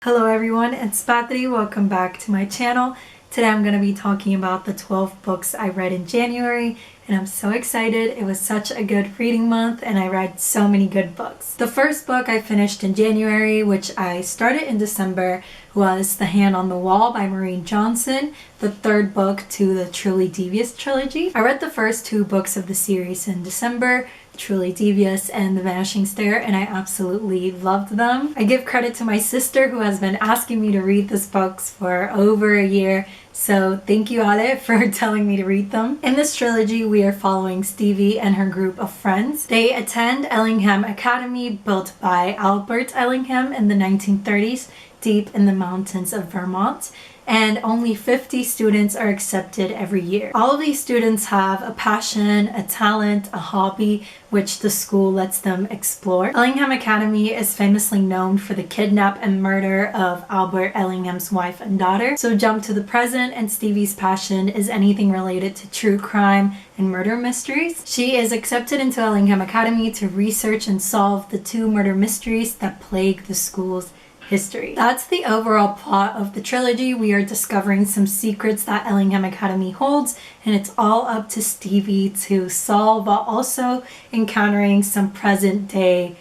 Hello everyone, it's Patri. Welcome back to my channel. Today I'm going to be talking about the 12 books I read in January, and I'm so excited. It was such a good reading month and I read so many good books. The first book I finished in January, which I started in December, was The Hand on the Wall by Maureen Johnson, the third book to the Truly Devious trilogy. I read the first two books of the series in December, Truly Devious and The Vanishing Stair, and I absolutely loved them. I give credit to my sister who has been asking me to read these books for over a year, so thank you Ale for telling me to read them. In this trilogy we are following Stevie and her group of friends. They attend Ellingham Academy, built by Albert Ellingham in the 1930s deep in the mountains of Vermont, and only 50 students are accepted every year. All of these students have a passion, a talent, a hobby, which the school lets them explore. Ellingham Academy is famously known for the kidnap and murder of Albert Ellingham's wife and daughter. So jump to the present, and Stevie's passion is anything related to true crime and murder mysteries. She is accepted into Ellingham Academy to research and solve the two murder mysteries that plague the school's history. That's the overall plot of the trilogy. We are discovering some secrets that Ellingham Academy holds, and it's all up to Stevie to solve, while also encountering some present day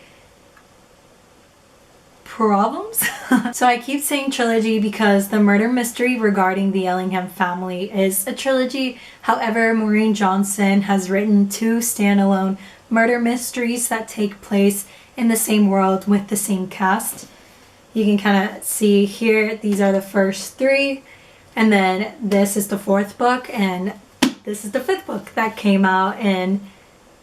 problems. So I keep saying trilogy because the murder mystery regarding the Ellingham family is a trilogy. However, Maureen Johnson has written two standalone murder mysteries that take place in the same world with the same cast. You can kind of see here, these are the first three, and then this is the fourth book, and this is the fifth book that came out in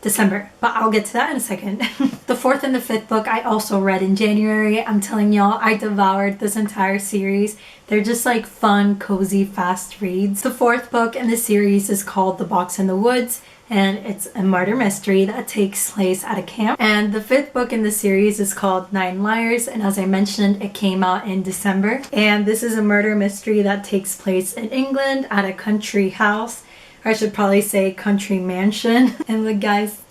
December, but I'll get to that in a second. The fourth and the fifth book I also read in January. I'm telling y'all, I devoured this entire series. They're just like fun, cozy, fast reads. The fourth book in the series is called The Box in the Woods, and it's a murder mystery that takes place at a camp. And the fifth book in the series is called 9 Liars, and as I mentioned, it came out in December. And this is a murder mystery that takes place in England at a country house. Or I should probably say country mansion. And look guys,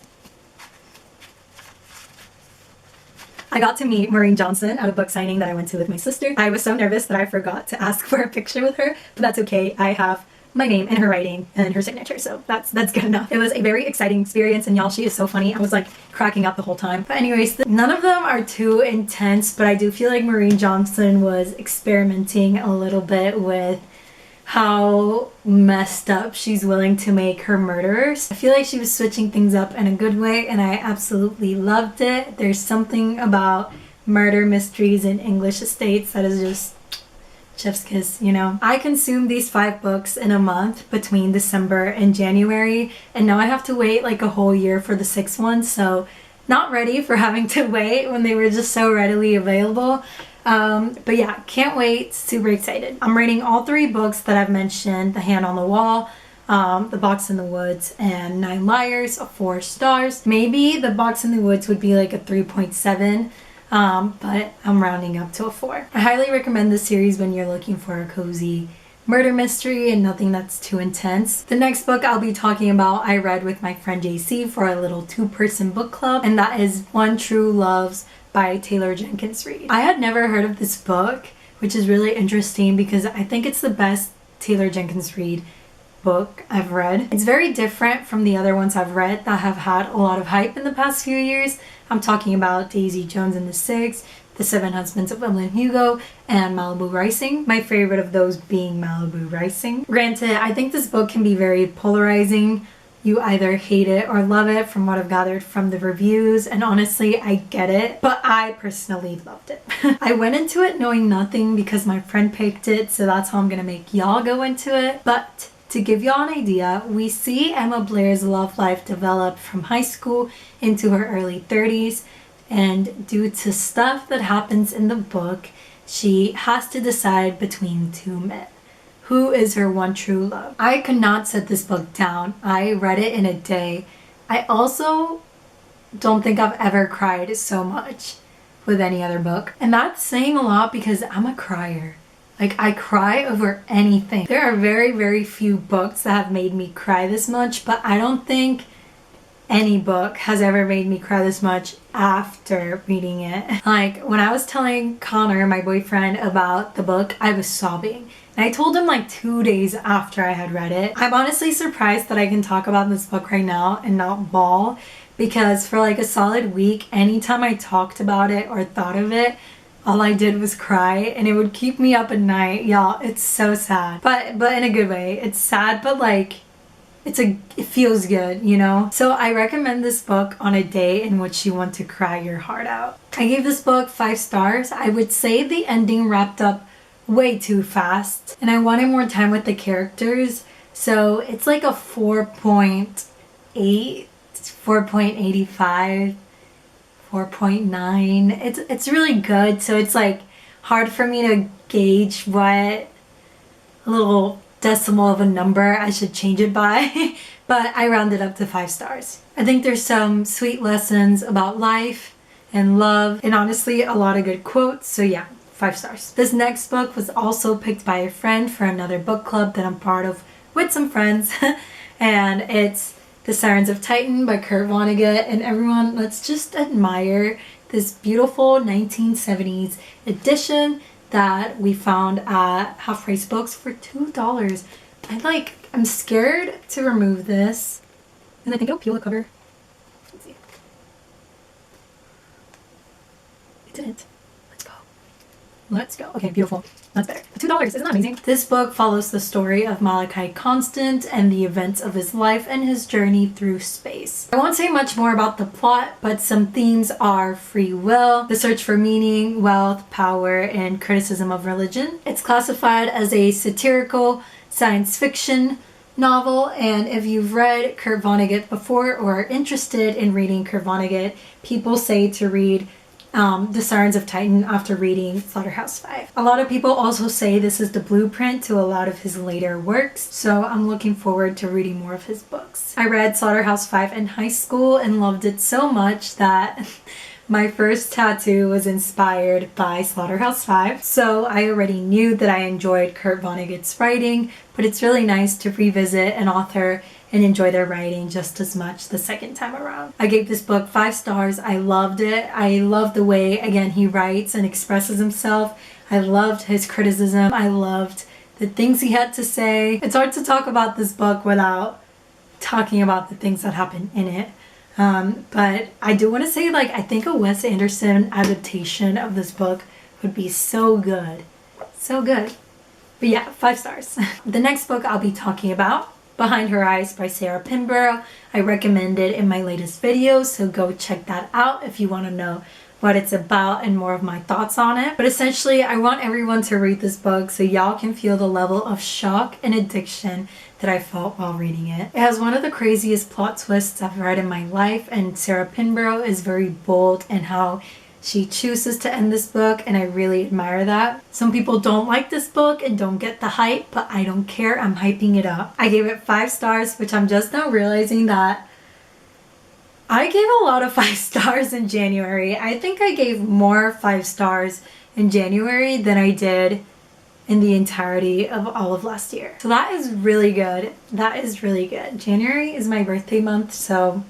I got to meet Maureen Johnson at a book signing that I went to with my sister. I was so nervous that I forgot to ask for a picture with her, but that's okay. I have my name and her writing and her signature, so that's good enough. It was a very exciting experience, and y'all, she is so funny. I was like cracking up the whole time. But anyways, none of them are too intense, but I do feel like Maureen Johnson was experimenting a little bit with how messed up she's willing to make her murderers. I feel like she was switching things up in a good way, and I absolutely loved it. There's something about murder mysteries in English estates that is just chef's kiss, you know. I consumed these 5 books in a month between December and January, and now I have to wait like a whole year for the 6th one, so not ready for having to wait when they were just so readily available. But yeah, can't wait, super excited. I'm rating all 3 books that I've mentioned, The Hand on the Wall, The Box in the Woods, and 9 Liars, 4 stars. Maybe The Box in the Woods would be like a 3.7. But I'm rounding up to a 4. I highly recommend this series when you're looking for a cozy murder mystery and nothing that's too intense. The next book I'll be talking about I read with my friend JC for a little 2-person book club, and that is One True Loves by Taylor Jenkins Reid. I had never heard of this book, which is really interesting because I think it's the best Taylor Jenkins Reid book I've read. It's very different from the other ones I've read that have had a lot of hype in the past few years. I'm talking about Daisy Jones and the Six, The 7 Husbands of Evelyn Hugo, and Malibu Rising. My favorite of those being Malibu Rising. Granted, I think this book can be very polarizing. You either hate it or love it from what I've gathered from the reviews, and honestly, I get it, but I personally loved it. I went into it knowing nothing because my friend picked it, so that's how I'm gonna make y'all go into it. But to give y'all an idea, we see Emma Blair's love life develop from high school into her early 30s, and due to stuff that happens in the book, she has to decide between 2 men. Who is her one true love? I could not set this book down. I read it in a day. I also don't think I've ever cried so much with any other book. And that's saying a lot because I'm a crier. Like, I cry over anything. There are very, very few books that have made me cry this much, but I don't think any book has ever made me cry this much after reading it. Like, when I was telling Connor, my boyfriend, about the book, I was sobbing. And I told him like 2 days after I had read it. I'm honestly surprised that I can talk about this book right now and not bawl, because for like a solid week, anytime I talked about it or thought of it, all I did was cry, and it would keep me up at night. Y'all, it's so sad. But in a good way. It's sad, but like, it feels good, you know? So I recommend this book on a day in which you want to cry your heart out. I gave this book 5 stars. I would say the ending wrapped up way too fast, and I wanted more time with the characters. So it's like a 4.8, 4.85, 4.9. It's really good. So it's like hard for me to gauge what little decimal of a number I should change it by, but I rounded up to 5 stars. I think there's some sweet lessons about life and love, and honestly a lot of good quotes. So yeah, 5 stars. This next book was also picked by a friend for another book club that I'm part of with some friends, and it's The Sirens of Titan by Vonnegut. And everyone, let's just admire this beautiful 1970s edition that we found at Half Price Books for $2. I'm scared to remove this, and I think I'll peel the cover. Let's see. It didn't. Let's go. Okay, beautiful. That's better. $2, isn't that amazing? This book follows the story of Malachi Constant and the events of his life and his journey through space. I won't say much more about the plot, but some themes are free will, the search for meaning, wealth, power, and criticism of religion. It's classified as a satirical science fiction novel, and if you've read Kurt Vonnegut before or are interested in reading Kurt Vonnegut, people say to read The Sirens of Titan after reading Slaughterhouse-Five. A lot of people also say this is the blueprint to a lot of his later works, so I'm looking forward to reading more of his books. I read Slaughterhouse-Five in high school and loved it so much that my first tattoo was inspired by Slaughterhouse-Five, so I already knew that I enjoyed Kurt Vonnegut's writing, but it's really nice to revisit an author and enjoy their writing just as much the second time around. I gave this book 5 stars. I loved it. I love the way, again, he writes and expresses himself. I loved his criticism. I loved the things he had to say. It's hard to talk about this book without talking about the things that happen in it. But I do want to say, I think a Wes Anderson adaptation of this book would be so good. So good. But yeah, 5 stars. The next book I'll be talking about, Behind Her Eyes by Sarah Pinborough. I recommend it in my latest video, so go check that out if you want to know what it's about and more of my thoughts on it. But essentially, I want everyone to read this book so y'all can feel the level of shock and addiction that I felt while reading it. It has one of the craziest plot twists I've read in my life, and Sarah Pinborough is very bold in how she chooses to end this book, and I really admire that. Some people don't like this book and don't get the hype, but I don't care. I'm hyping it up. I gave it 5 stars, which I'm just now realizing that I gave a lot of 5 stars in January. I think I gave more 5 stars in January than I did in the entirety of all of last year. So that is really good. That is really good. January is my birthday month, so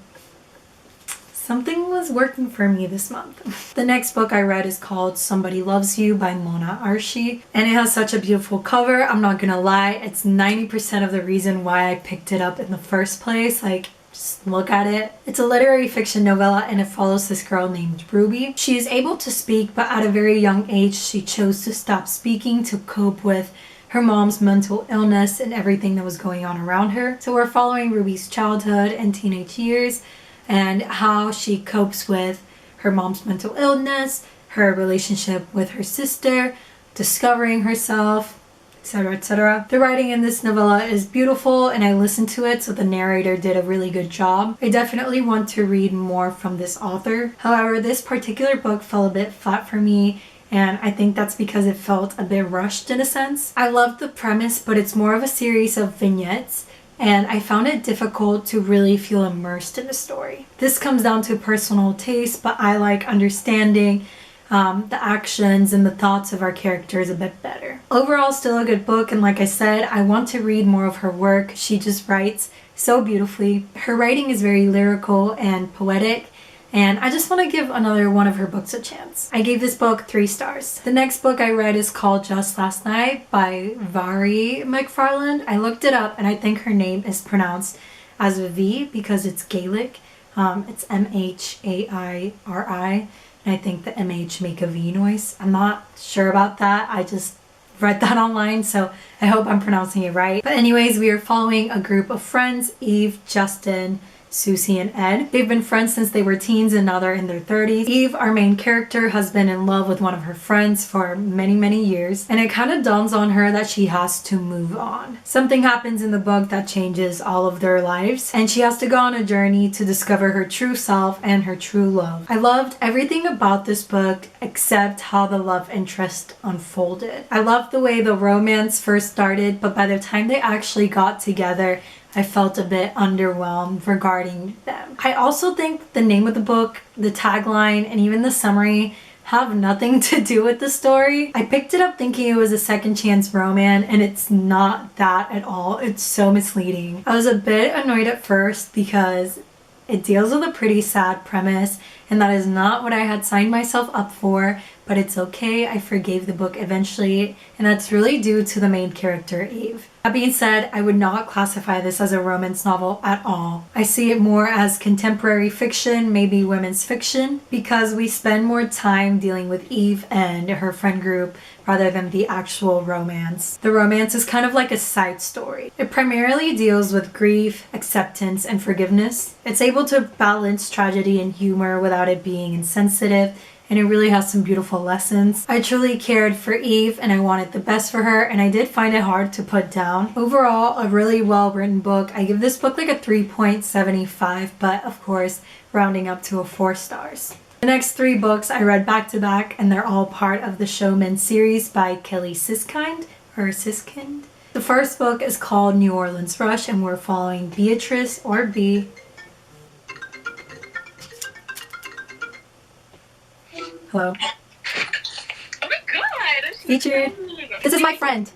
something was working for me this month. The next book I read is called Somebody Loves You by Mona Arshi, and it has such a beautiful cover. I'm not gonna lie, it's 90% of the reason why I picked it up in the first place. Just look at it. It's a literary fiction novella, and it follows this girl named Ruby. She is able to speak, but at a very young age she chose to stop speaking to cope with her mom's mental illness and everything that was going on around her. So we're following Ruby's childhood and teenage years, and how she copes with her mom's mental illness, her relationship with her sister, discovering herself, etc., etc. The writing in this novella is beautiful, and I listened to it, so the narrator did a really good job. I definitely want to read more from this author. However, this particular book fell a bit flat for me, and I think that's because it felt a bit rushed in a sense. I loved the premise, but it's more of a series of vignettes, and I found it difficult to really feel immersed in the story. This comes down to personal taste, but I like understanding the actions and the thoughts of our characters a bit better. Overall, still a good book, and like I said, I want to read more of her work. She just writes so beautifully. Her writing is very lyrical and poetic, and I just want to give another one of her books a chance. I gave this book 3 stars. The next book I read is called Just Last Night by Mhairi McFarlane. I looked it up and I think her name is pronounced as a V because it's Gaelic. It's Mhairi, and I think the MH make a V noise. I'm not sure about that. I just read that online, so I hope I'm pronouncing it right. But anyways, we are following a group of friends, Eve, Justin, Susie, and Ed. They've been friends since they were teens and now they're in their 30s. Eve, our main character, has been in love with one of her friends for many years, and it kind of dawns on her that she has to move on. Something happens in the book that changes all of their lives, and she has to go on a journey to discover her true self and her true love. I loved everything about this book except how the love interest unfolded. I loved the way the romance first started, but by the time they actually got together, I felt a bit underwhelmed regarding them. I also think the name of the book, the tagline, and even the summary have nothing to do with the story. I picked it up thinking it was a second chance romance, and it's not that at all. It's so misleading. I was a bit annoyed at first because it deals with a pretty sad premise, and that is not what I had signed myself up for, but it's okay. I forgave the book eventually, and that's really due to the main character, Eve. That being said, I would not classify this as a romance novel at all. I see it more as contemporary fiction, maybe women's fiction, because we spend more time dealing with Eve and her friend group rather than the actual romance. The romance is kind of like a side story. It primarily deals with grief, acceptance, and forgiveness. It's able to balance tragedy and humor without it being insensitive, and it really has some beautiful lessons. I truly cared for Eve and I wanted the best for her, and I did find it hard to put down. Overall, a really well written book. I give this book like a 3.75, but of course, rounding up to a 4 stars. The next 3 books I read back to back, and they're all part of the Showmen series by Kelly Siskind, or Siskind. The first book is called New Orleans Rush, and we're following Beatrice, or B. Hello. Oh my god! Featured. This is my friend.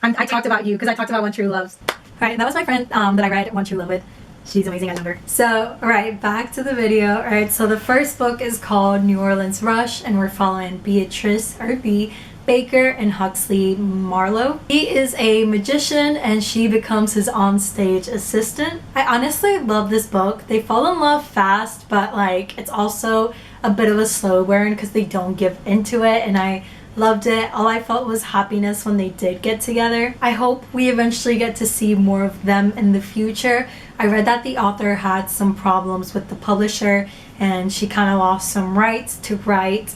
I talked about you because I talked about One True Loves. Alright, that was my friend that I read One True Love with. She's amazing, I love her. So, alright, back to the video. Alright, so the first book is called New Orleans Rush, and we're following Beatrice, or B, Baker, and Huxley Marlowe. He is a magician and she becomes his onstage assistant. I honestly love this book. They fall in love fast, but like it's also a bit of a slow burn because they don't give into it, and I loved it. All I felt was happiness when they did get together. I hope we eventually get to see more of them in the future. I read that the author had some problems with the publisher and she kind of lost some rights to write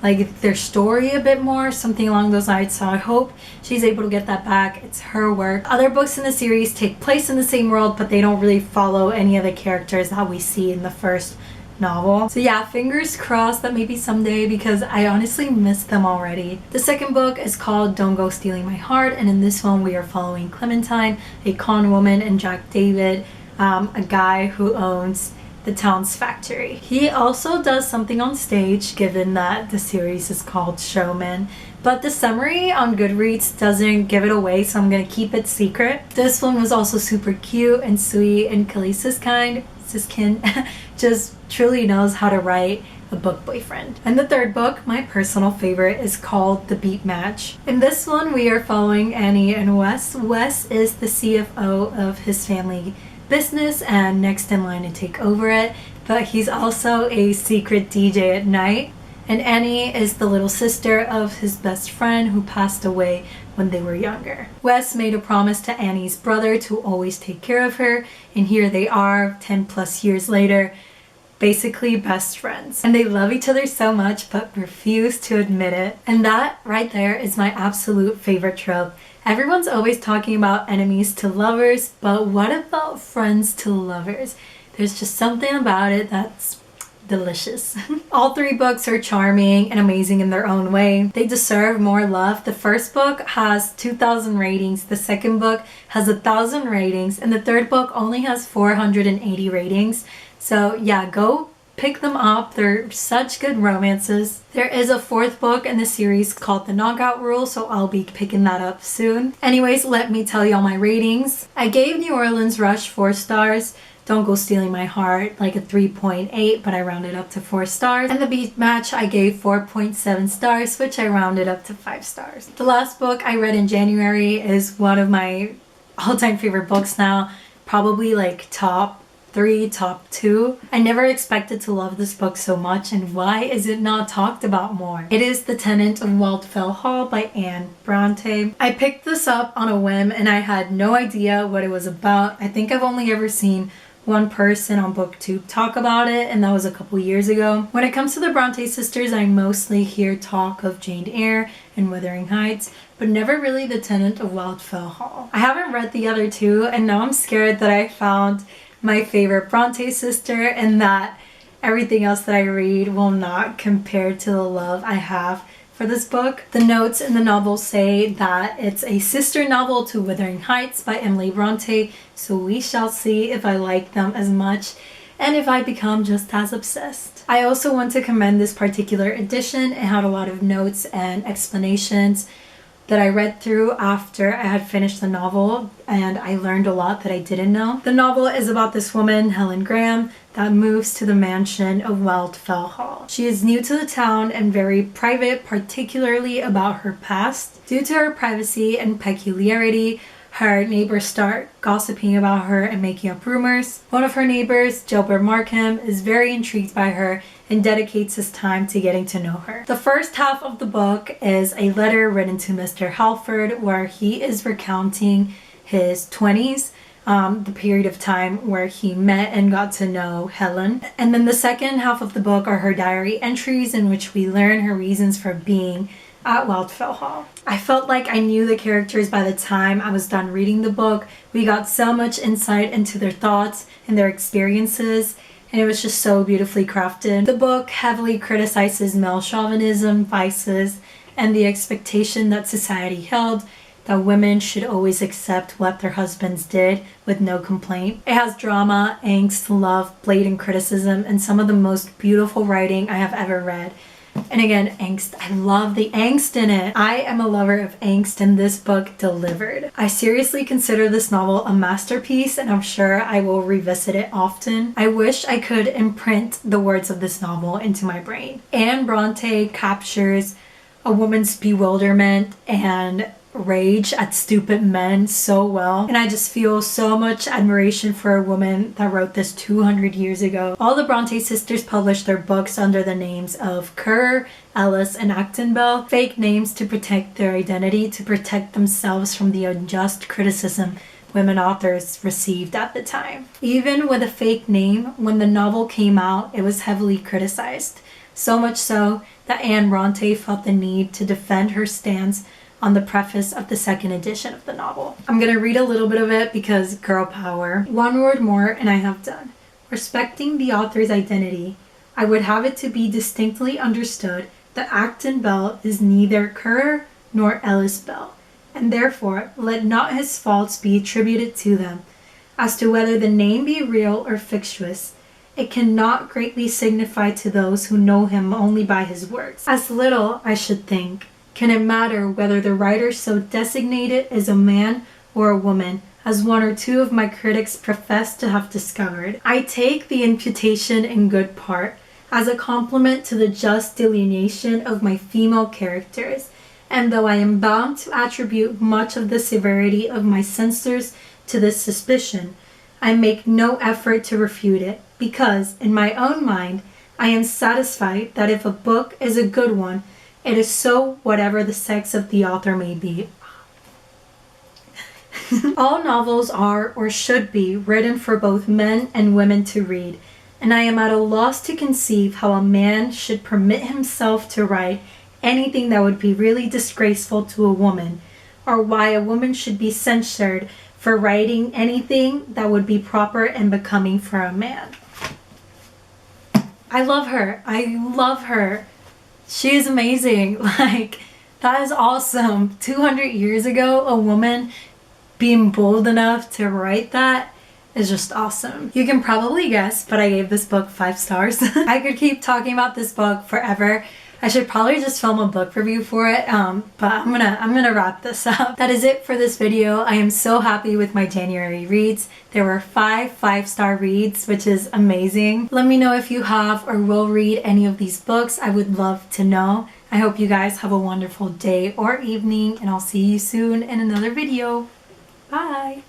like their story a bit more, something along those lines, so I hope she's able to get that back. It's her work. Other books in the series take place in the same world, but they don't really follow any of the characters that we see in the first novel. So yeah, fingers crossed that maybe someday, because I honestly miss them already. The second book is called Don't Go Stealing My Heart, and in this one we are following Clementine, a con woman, and Jack David, a guy who owns the town's factory. He also does something on stage, given that the series is called Showmen, but the summary on Goodreads doesn't give it away, so I'm gonna keep it secret. This one was also super cute and sweet, and Kelly Siskind just truly knows how to write a book boyfriend. And the third book, my personal favorite, is called The Beat Match. In this one we are following Annie and Wes. Wes is the CFO of his family business and next in line to take over it, but he's also a secret DJ at night. And Annie is the little sister of his best friend who passed away when they were younger. Wes made a promise to Annie's brother to always take care of her, and here they are 10 plus years later, basically best friends. And they love each other so much but refuse to admit it. And that right there is my absolute favorite trope. Everyone's always talking about enemies to lovers, but what about friends to lovers? There's just something about it that's delicious. All 3 books are charming and amazing in their own way. They deserve more love. The first book has 2,000 ratings, the second book has 1,000 ratings, and the third book only has 480 ratings. So yeah, go Pick them up. They're such good romances. There is a 4th book in the series called The Knockout Rule, so I'll be picking that up soon. Anyways, let me tell you all my ratings. I gave New Orleans Rush 4 stars. Don't Go Stealing My Heart like a 3.8, but I rounded up to 4 stars. And The Beat Match I gave 4.7 stars, which I rounded up to 5 stars. The last book I read in January is one of my all-time favorite books now. Probably like top 3, top 2. I never expected to love this book so much, and why is it not talked about more? It is The Tenant of Wildfell Hall by Brontë. I picked this up on a whim and I had no idea what it was about. I think I've only ever seen one person on BookTube talk about it, and that was a couple years ago. When it comes to the Brontë sisters, I mostly hear talk of Jane Eyre and Wuthering Heights, but never really The Tenant of Wildfell Hall. I haven't read the other 2, and now I'm scared that I found my favorite Brontë sister and that everything else that I read will not compare to the love I have for this book. The notes in the novel say that it's a sister novel to Wuthering Heights by Emily Brontë, so we shall see if I like them as much and if I become just as obsessed. I also want to commend this particular edition. It had a lot of notes and explanations that I read through after I had finished the novel, and I learned a lot that I didn't know. The novel is about this woman, Helen Graham, that moves to the mansion of Wildfell Hall. She is new to the town and very private, particularly about her past. Due to her privacy and peculiarity, her neighbors start gossiping about her and making up rumors. One of her neighbors, Gilbert Markham, is very intrigued by her and dedicates his time to getting to know her. The first half of the book is a letter written to Mr. Halford where he is recounting his 20s, the period of time where he met and got to know Helen. And then the second half of the book are her diary entries in which we learn her reasons for being at Wildfell Hall. I felt like I knew the characters by the time I was done reading the book. We got so much insight into their thoughts and their experiences, and it was just so beautifully crafted. The book heavily criticizes male chauvinism, vices, and the expectation that society held that women should always accept what their husbands did with no complaint. It has drama, angst, love, blatant criticism, and some of the most beautiful writing I have ever read. And again, angst. I love the angst in it. I am a lover of angst, and this book delivered. I seriously consider this novel a masterpiece, and I'm sure I will revisit it often. I wish I could imprint the words of this novel into my brain. Brontë captures a woman's bewilderment and rage at stupid men so well, and I just feel so much admiration for a woman that wrote this 200 years ago. All the Brontë sisters published their books under the names of Currer, Ellis, and Acton Bell, fake names to protect their identity, to protect themselves from the unjust criticism women authors received at the time. Even with a fake name, when the novel came out, it was heavily criticized. So much so that Brontë felt the need to defend her stance on the preface of the second edition of the novel. I'm gonna read a little bit of it because girl power. One word more and I have done. Respecting the author's identity, I would have it to be distinctly understood that Acton Bell is neither Currer nor Ellis Bell, and therefore let not his faults be attributed to them. As to whether the name be real or fictitious, it cannot greatly signify to those who know him only by his works. As little, I should think, can it matter whether the writer so designated is a man or a woman, as one or two of my critics profess to have discovered. I take the imputation in good part as a compliment to the just delineation of my female characters, and though I am bound to attribute much of the severity of my censors to this suspicion, I make no effort to refute it, because, in my own mind, I am satisfied that if a book is a good one, it is so whatever the sex of the author may be. All novels are, or should be, written for both men and women to read, and I am at a loss to conceive how a man should permit himself to write anything that would be really disgraceful to a woman, or why a woman should be censured for writing anything that would be proper and becoming for a man. I love her. I love her. She is amazing. Like, that is awesome. 200 years ago, a woman being bold enough to write that is just awesome. You can probably guess, but I gave this book 5 stars. I could keep talking about this book forever. I should probably just film a book review for it, but I'm gonna wrap this up. That is it for this video. I am so happy with my January reads. There were 5 5-star reads, which is amazing. Let me know if you have or will read any of these books. I would love to know. I hope you guys have a wonderful day or evening, and I'll see you soon in another video. Bye!